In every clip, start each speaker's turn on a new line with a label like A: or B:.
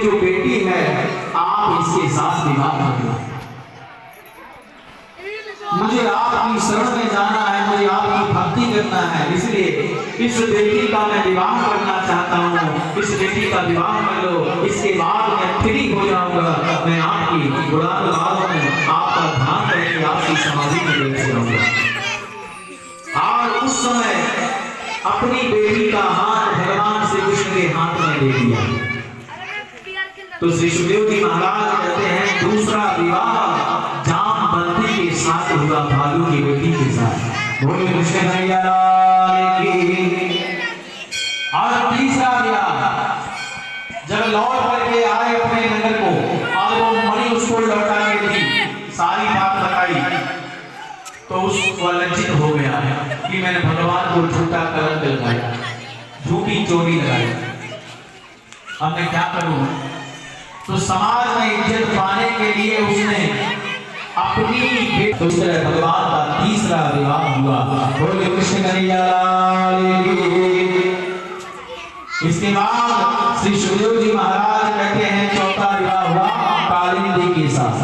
A: जो बेटी है आप इसके साथ विवाह कर लो। मुझे आपकी शरण में जाना है, मुझे आपकी भक्ति करना है, इसलिए इस बेटी का मैं विवाह करना चाहता हूँ। इस बेटी का विवाह कर लो, इसके बाद मैं फ्री हो जाऊंगा। मैं आपकी गुलाम बागों में आपका ध्यान करके आपकी समाधि में बैठ जाऊंगा। और उस समय अपनी बेटी का हाथ भगवान श्री कृष्ण के हाथ में दे दिया। तो श्री सुखदेव जी महाराज कहते हैं दूसरा विवाह जामवंती के साथ हुआ, भालू की बेटी के साथ। बोलो कृष्ण कन्हैया लाल की। और तीसरा विवाह जब लौट करके आए अपने नगर को और वो मणि उसको लौटा के दी, सारी बात बताई, तो उसको लज्जित हो गया कि मैंने भगवान को झूठा कलंक लगाया, झूठी चोरी लगाई, अब मैं क्या करूं। तो समाज में इज्जत पाने के लिए उसने अपनी तो भगवान का तीसरा विवाह हुआ। बोले कृष्ण कन्हैया लाल की। इसके बाद श्री सुखदेव जी महाराज कहते हैं चौथा विवाह हुआ कालिंदी के साथ।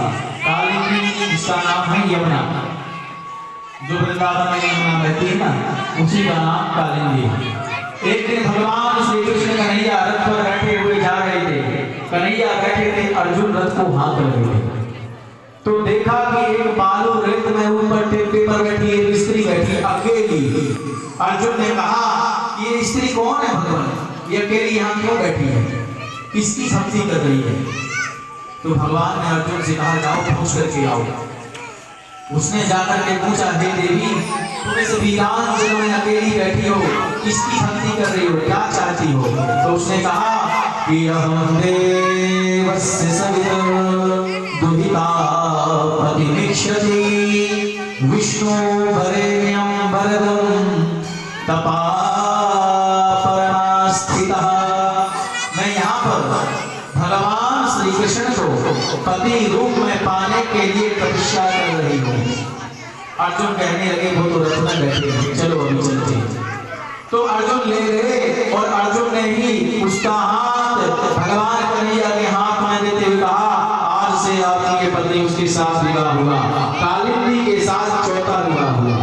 A: कालिंदी इसका नाम है यमुना, जो वृंदावन में यमुना बहती है ना, उसी का नाम कालिंदी। एक दिन भगवान श्री कृष्ण कन्हैया रथ पर बैठे हुए जा रहे थे। कन्हैया बैठे थे, अर्जुन रथ को हाँक रहे थे। तो देखा कि एक बालू रेत में ऊपर टेपे पर बैठी एक स्त्री बैठी अकेली। अर्जुन ने कहा ये स्त्री कौन है भगवान, ये अकेली यहाँ क्यों बैठी है, किसकी भक्ति कर रही है। तो भगवान ने अर्जुन से कहा जाओ पूछ करके आओ। उसने जाकर के पूछा हे देवी तुम इस वीरान जल में अकेली बैठी हो, किसकी भक्ति कर रही हो, क्या चाहती हो। तो उसने कहा कि अहम देवस्य सविता दुहिता प्रतिमिक्षति विष्णु वरेण्यं वरदं तपा परमास्थितः। मैं यहाँ पर भगवान श्री कृष्ण को पति रूप में पाने के लिए तपस्या कर रही हूँ। अर्जुन कहने लगे वो तो रथ में बैठे हैं, चलो अभी चलते हैं। तो अर्जुन ले गए और अर्जुन ने ही उसका हाथ भगवान कन्हैया के हाथ में देते हुए कहा आज से आपके पति उसके साथ विवाह हुआ। कालिंदी के साथ चौथा विवाह हुआ।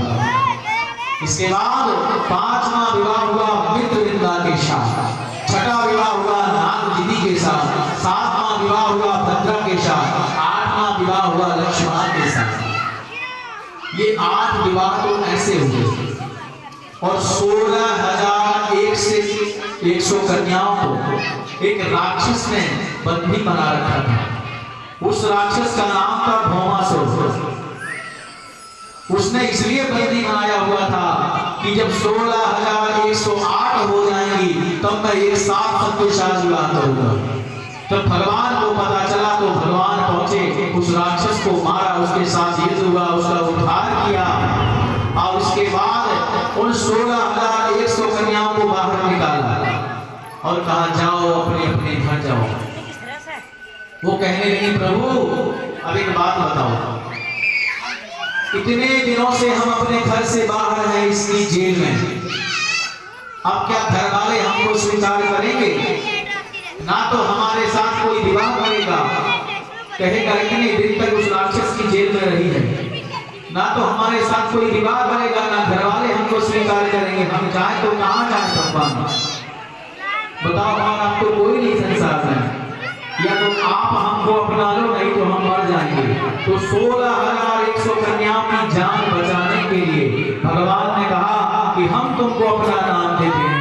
A: इसके बाद पांचवा विवाह हुआ मित्रविंदा के साथ, छठा विवाह हुआ नागदीदी के साथ, सातवां विवाह हुआ भद्रा के साथ, आठवां विवाह हुआ लक्ष्मण के साथ। ये 8 विवाह तो ऐसे हुए और 16,001 से 100 कन्याओं को एक राक्षस ने बंदी बना रखा था। उस राक्षस का नाम था भौमासुर। उसने इसलिए बंदी बनाया हुआ था कि जब 16,108 हो जाएंगी तब मैं एक साथ सबके साथ विवाह करूंगा। जब भगवान को पता चला तो भगवान पहुंचे, उस राक्षस को मारा, उसके साथ युद्ध हुआ, उसका उद्धार किया और उसके बाद उन 16,100 कन्याओं को बाहर निकाला और कहा जाओ अपने अपने घर जाओ। वो कहने लगी प्रभु अब एक बात बताओ, इतने दिनों से हम अपने घर से बाहर हैं इसकी जेल में, अब क्या घर वाले हमको स्वीकार करेंगे? ना तो हमारे साथ कोई विवाह करेगा, कहेगा इतने दिन तक उस राक्षस की जेल में रही है, ना तो हमारे साथ कोई विवाह करेगा, ना घर वाले हमको स्वीकार करेंगे। हम जाए तो कहाँ जाए भगवान, बताओ। और आपको कोई नहीं संसार में, या तो आप हमको अपना लो नहीं तो हम मर जाएंगे। तो 16,100 कन्याओं की जान बचाने के लिए भगवान ने कहा कि हम तुमको अपना नाम देते हैं,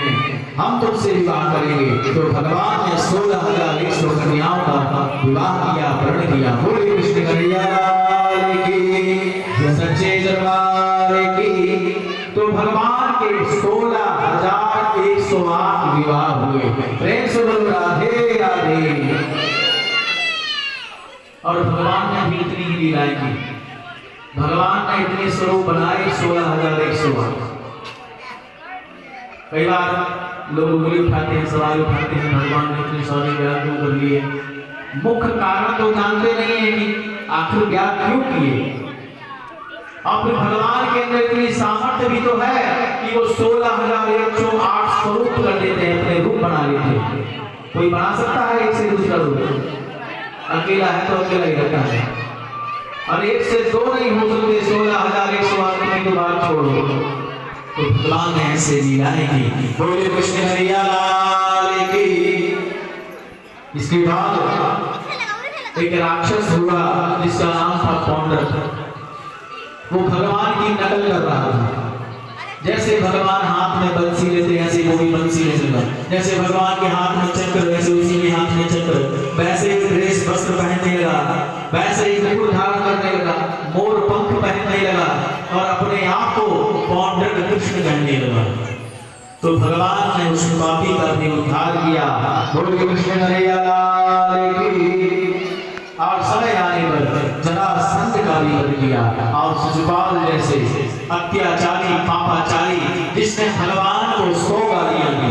A: हम तुमसे विवाह करेंगे। तो भगवान ने 16,100 कन्याओं का विवाह किया, वर्ण किया। बोले कृष्ण कन्हैया लाल की, सच्चे दरबार की। तो भगवान के 16,108 विवाह हुए। प्रेम से बोलो राधे राधे। और भगवान ने भी इतनी ही लीलाएं की, भगवान ने इतने स्वरूप बनाए 16,108। कई बार लोग उंगली उठाते हैं, सवाल उठाते हैं भगवान ने इतने सारे व्याह क्यों कर लिए। मुख्य कारण तो जानते नहीं है कि आखिर व्याह क्यों किए। अब भगवान के अंदर इतनी सामर्थ्य भी तो है कि वो 16,108 स्वरूप कर देते हैं, अपने रूप बना लेते हैं। कोई बना सकता है एक से दूसरा रूप? अकेला है तो अकेला ही रहता है। और एक से दो नहीं हो सकते, 16,108 में तो बात छोड़ो। तो भगवान ने ऐसे लीलाएं की। बोले कृष्ण कन्हैया लाल की। इसके बाद एक राक्षस हुआ जिसका नाम था पौंड्रक। वो भगवान की नकल कर रहा था। जैसे भगवान हाथ में बंसी लेते ऐसे वो भी बंसी ले लगा। जैसे भगवान के हाथ में चक्र वैसे उसी के हाथ में चक्र। वैसे ही ड्रेस वस्त्र पहनने लगा, वैसे ही मुकुट धारण करने लगा, मोर पंख पहनने लगा और अपने आप को पौंड्रक कृष्ण कहने लगा। तो भगवान ने उस पापी का भी उद्धार किया। बोले कृष्ण कन्हैया लाल की। और समय आने पर जरासंध का भी वध किया और शिशुपाल जैसे अत्याचारी पापाचारी जिसने भगवान को 100 गालियां दी,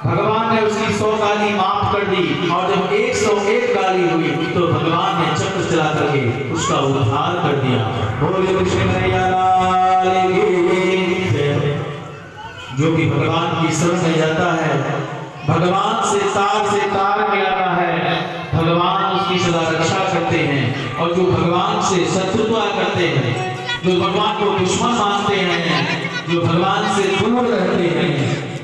A: भगवान ने उसकी 100 गाली माफ कर दी। और जब 101 गाली हुई तो भगवान ने चक्र चला करके उसका उद्धार कर दिया। बोले कृष्ण कन्हैया लाल की। जो भी भगवान की शरण में जाता है, भगवान से तार मिलाता है, भगवान उसकी सदा रक्षा करते हैं। और जो भगवान से शत्रुता करते हैं, जो भगवान को दुश्मन मानते हैं, जो भगवान से दूर रहते हैं,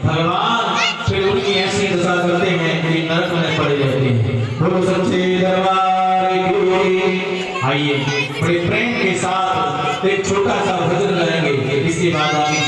A: भगवान फिर उनकी ऐसी दशा करते हैं कि नरक में पड़े रहते हैं। बोलो सच्चे दरबार की। आइए बड़े प्रेम के साथ एक छोटा सा भजन गाएंगे, इसके बाद आगे